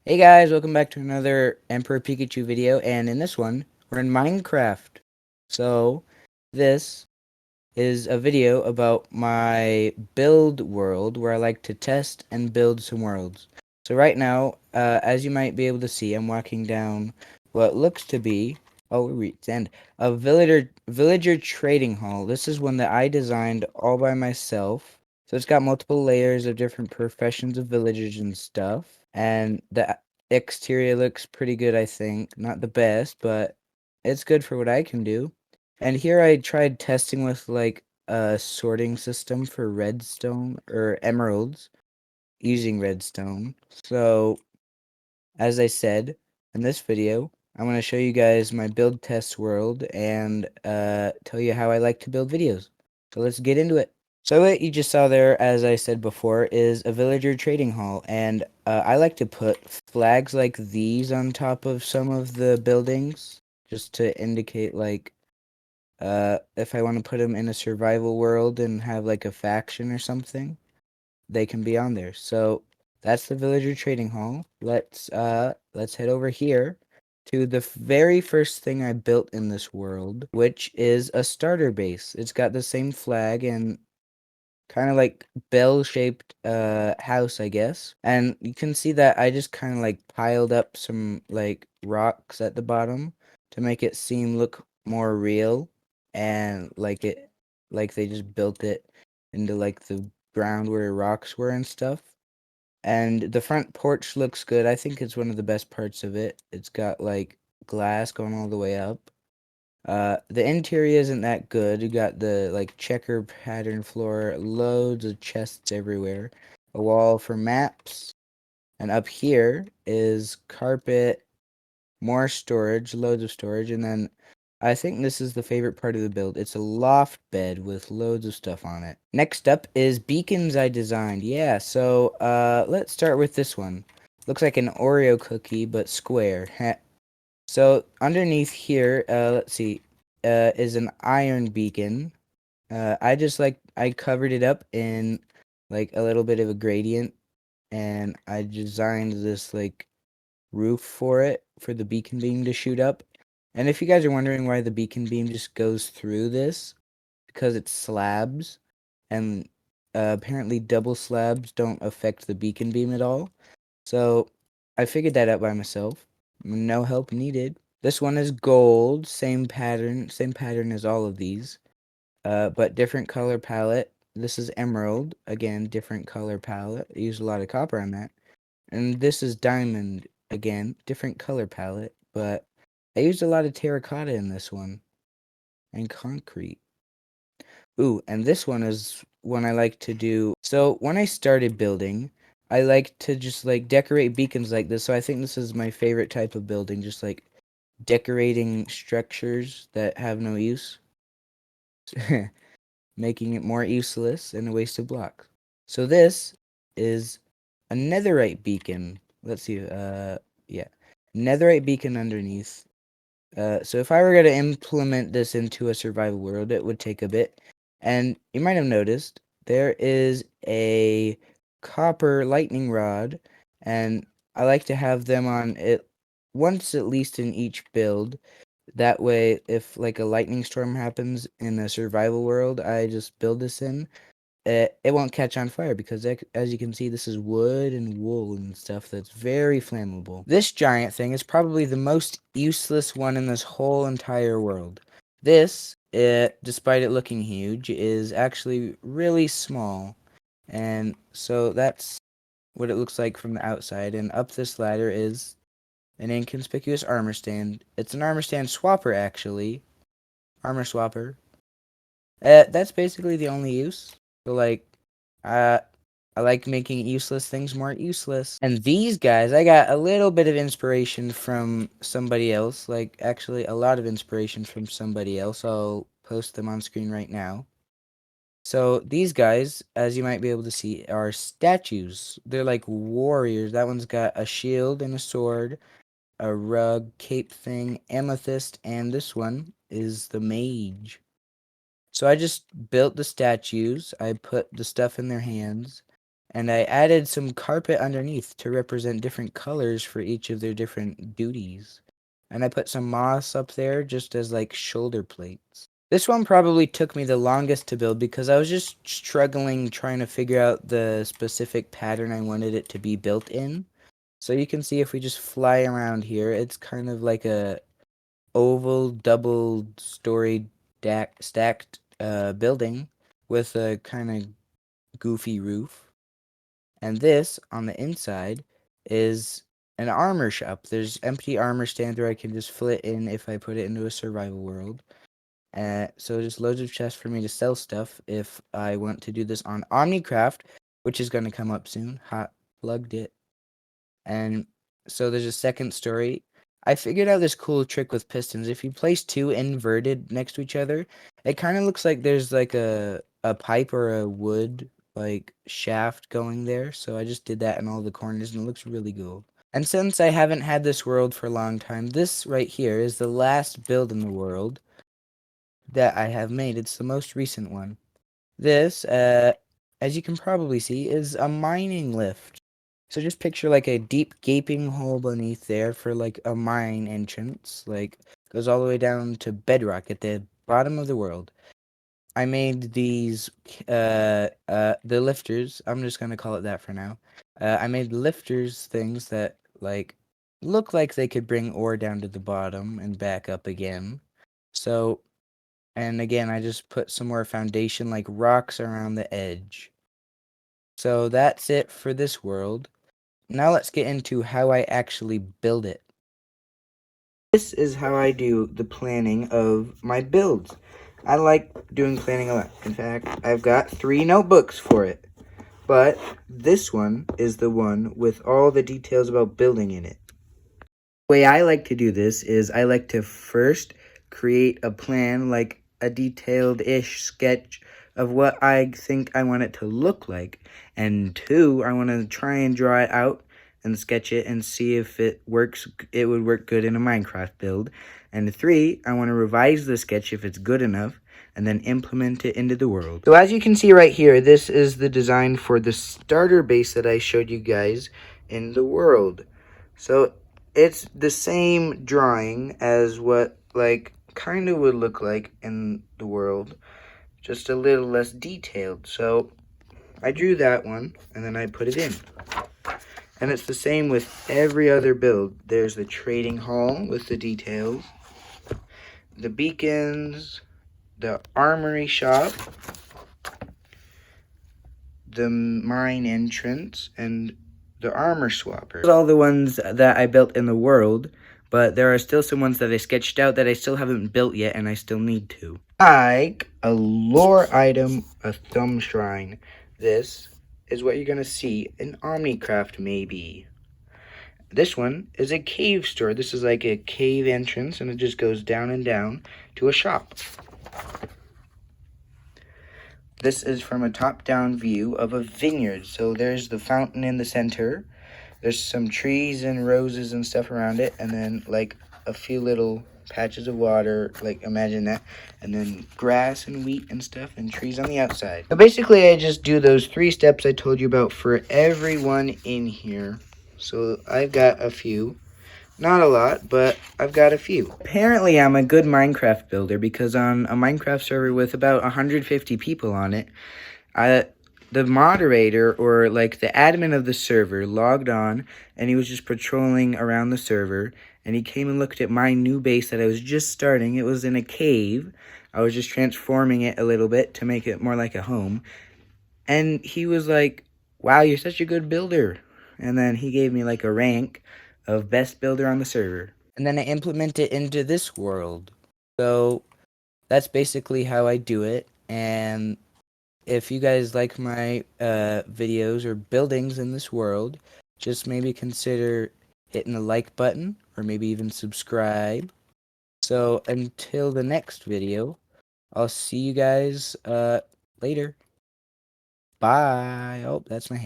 Hey guys, welcome back to another Emperor Pikachu video, and in this one, we're in Minecraft. So, this is a video about my build world, where I like to test and build some worlds. So right now, as you might be able to see, I'm walking down what looks to be, oh, we reached the end, a villager trading hall. This is one that I designed all by myself. So it's got multiple layers of different professions of villagers and stuff. And the exterior looks pretty good, I think. Not the best, but it's good for what I can do. And here I tried testing with like a sorting system for redstone or emeralds using redstone. So, as I said in this video, I'm going to show you guys my build test world and tell you how I like to build videos. So let's get into it. So what you just saw there, as I said before, is a villager trading hall, and I like to put flags like these on top of some of the buildings just to indicate like if I want to put them in a survival world and have like a faction or something, they can be on there. So that's the villager trading hall. Let's head over here to the very first thing I built in this world, which is a starter base. It's got the same flag and kind of like bell-shaped house, I guess. And you can see that I just kind of like piled up some like rocks at the bottom to make it look more real and like they just built it into like the ground where rocks were and stuff. And the front porch looks good. I think it's one of the best parts of it. It's got like glass going all the way up. The interior isn't that good. You got the like checker pattern floor, loads of chests everywhere, a wall for maps, and up here is carpet, more storage, loads of storage, and then I think this is the favorite part of the build. It's a loft bed with loads of stuff on it. Next up is beacons I designed. Yeah, so let's start with this one. Looks like an Oreo cookie, but square. So underneath here, let's see, is an iron beacon. I covered it up in like a little bit of a gradient, and I designed this like roof for it for the beacon beam to shoot up. And if you guys are wondering why the beacon beam just goes through this, because it's slabs, and apparently double slabs don't affect the beacon beam at all. So I figured that out by myself. No help needed. This one is gold, same pattern as all of these, but different color palette. This is emerald, again, different color palette. I used a lot of copper on that. And this is diamond, again, different color palette, but I used a lot of terracotta in this one, and concrete. Ooh, and this one is one I like to do. So when I started building, I like to just like decorate beacons like this. So I think this is my favorite type of building, just like decorating structures that have no use, making it more useless and a waste of blocks. So this is a netherite beacon. Let's see, yeah. Netherite beacon underneath. So if I were going to implement this into a survival world, it would take a bit. And you might have noticed there is a copper lightning rod, and I like to have them on it once at least in each build. That way, if like a lightning storm happens in a survival world, I just build this in, it won't catch on fire because as you can see, this is wood and wool and stuff that's very flammable. This giant thing is probably the most useless one in this whole entire world. This, despite it looking huge, is actually really small. And so that's what it looks like from the outside. And up this ladder is an inconspicuous armor stand. It's an armor stand swapper, actually. Armor swapper. That's basically the only use. So, like, uh, I like making useless things more useless. And these guys, I got a little bit of inspiration from somebody else. Like, actually, a lot of inspiration from somebody else. I'll post them on screen right now. So, these guys, as you might be able to see, are statues. They're like warriors. That one's got a shield and a sword, a rug, cape thing, amethyst, and this one is the mage. So I just built the statues. I put the stuff in their hands, And I added some carpet underneath to represent different colors for each of their different duties. And I put some moss up there just as like shoulder plates. This one probably took me the longest to build because I was just struggling trying to figure out the specific pattern I wanted it to be built in. So you can see if we just fly around here, it's kind of like a oval double storied stacked building with a kind of goofy roof. And this on the inside is an armor shop. There's empty armor stands where I can just fit in if I put it into a survival world. So just loads of chests for me to sell stuff if I want to do this on Omnicraft, which is going to come up soon. Hot plugged it. And so there's a second story. I figured out this cool trick with pistons. If you place two inverted next to each other, it kind of looks like there's like a pipe or a wood like shaft going there. So I just did that in all the corners and it looks really cool. And since I haven't had this world for a long time, this right here is the last build in the world that I have made. It's the most recent one. This, as you can probably see, is a mining lift. So just picture like a deep gaping hole beneath there for like a mine entrance, like goes all the way down to bedrock at the bottom of the world. I made these, the lifters. I'm just gonna call it that for now. I made lifters things that like look like they could bring ore down to the bottom and back up again. So, and again, I just put some more foundation like rocks around the edge. So that's it for this world. Now let's get into how I actually build it. This is how I do the planning of my builds. I like doing planning a lot. In fact, I've got 3 notebooks for it. But this one is the one with all the details about building in it. The way I like to do this is I like to first create a plan, like a detailed-ish sketch of what I think I want it to look like. And 2, I want to try and draw it out and sketch it and see if it works. It would work good in a Minecraft build. And 3, I want to revise the sketch if it's good enough and then implement it into the world. So as you can see right here, this is the design for the starter base that I showed you guys in the world. So it's the same drawing as what like kind of would look like in the world, just a little less detailed. So I drew that one and then I put it in. And it's the same with every other build. There's the trading hall with the details, the beacons, the armory shop, the mine entrance, and the armor swapper. Those are all the ones that I built in the world, but there are still some ones that I sketched out that I still haven't built yet and I still need to. Like a lore item, a thumb shrine. This is what you're going to see in Omnicraft maybe. This one is a cave store. This is like a cave entrance and it just goes down and down to a shop. This is from a top-down view of a vineyard. So there's the fountain in the center. There's some trees and roses and stuff around it. And then like a few little patches of water, like imagine that. And then grass and wheat and stuff and trees on the outside. So basically I just do those 3 steps I told you about for everyone in here. So I've got a few. Not a lot, but I've got a few. Apparently, I'm a good Minecraft builder because on a Minecraft server with about 150 people on it, the moderator or like the admin of the server logged on and he was just patrolling around the server and he came and looked at my new base that I was just starting. It was in a cave. I was just transforming it a little bit to make it more like a home. And he was like, "Wow, you're such a good builder." And then he gave me like a rank of best builder on the server. And then I implement it into this world. So that's basically how I do it. And if you guys like my videos or buildings in this world, just maybe consider hitting the like button or maybe even subscribe. So until the next video, I'll see you guys later. Bye. Oh, that's my hair.